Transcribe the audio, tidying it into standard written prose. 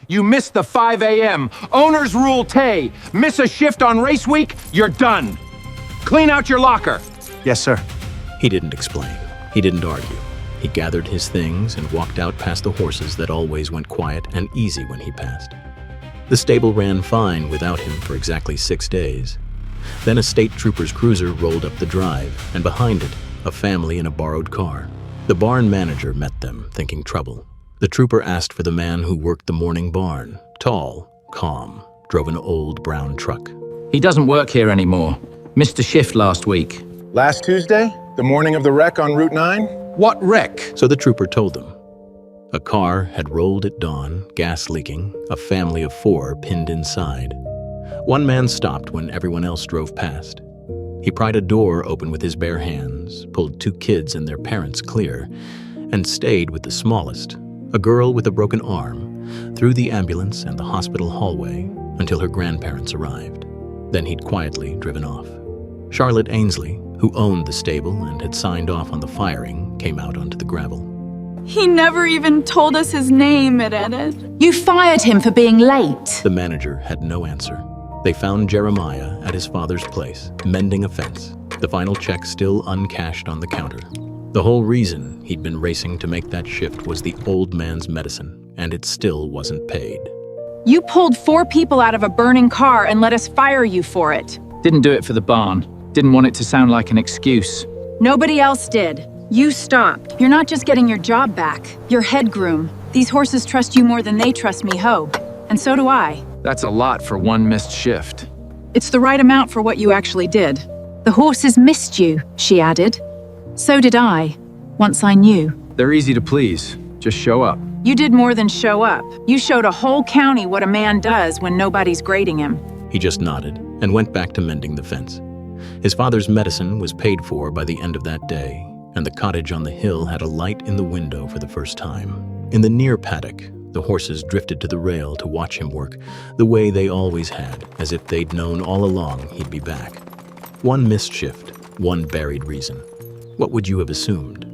You missed the 5 a.m. Owner's rule Tay. Miss a shift on race week, you're done. Clean out your locker. Yes, sir. He didn't explain. He didn't argue. He gathered his things and walked out past the horses that always went quiet and easy when he passed. The stable ran fine without him for exactly 6 days. Then a state trooper's cruiser rolled up the drive, and behind it, a family in a borrowed car. The barn manager met them, thinking trouble. The trooper asked for the man who worked the morning barn. Tall, calm, drove an old brown truck. He doesn't work here anymore. Missed a shift last week. Last Tuesday? The morning of the wreck on Route 9? What wreck? So the trooper told them. A car had rolled at dawn, gas leaking, a family of 4 pinned inside. One man stopped when everyone else drove past. He pried a door open with his bare hands, pulled 2 kids and their parents clear, and stayed with the smallest, a girl with a broken arm, through the ambulance and the hospital hallway until her grandparents arrived. Then he'd quietly driven off. Charlotte Ainsley, who owned the stable and had signed off on the firing, came out onto the gravel. He never even told us his name, it added. You fired him for being late. The manager had no answer. They found Jeremiah at his father's place, mending a fence, the final check still uncashed on the counter. The whole reason he'd been racing to make that shift was the old man's medicine, and it still wasn't paid. You pulled 4 people out of a burning car and let us fire you for it. Didn't do it for the barn. Didn't want it to sound like an excuse. Nobody else did. You stopped. You're not just getting your job back. You're head groom. These horses trust you more than they trust me, Ho. And so do I. That's a lot for one missed shift. It's the right amount for what you actually did. The horses missed you, she added. So did I, once I knew. They're easy to please. Just show up. You did more than show up. You showed a whole county what a man does when nobody's grading him. He just nodded and went back to mending the fence. His father's medicine was paid for by the end of that day, and the cottage on the hill had a light in the window for the first time. In the near paddock, the horses drifted to the rail to watch him work, the way they always had, as if they'd known all along he'd be back. One missed shift, one buried reason. What would you have assumed?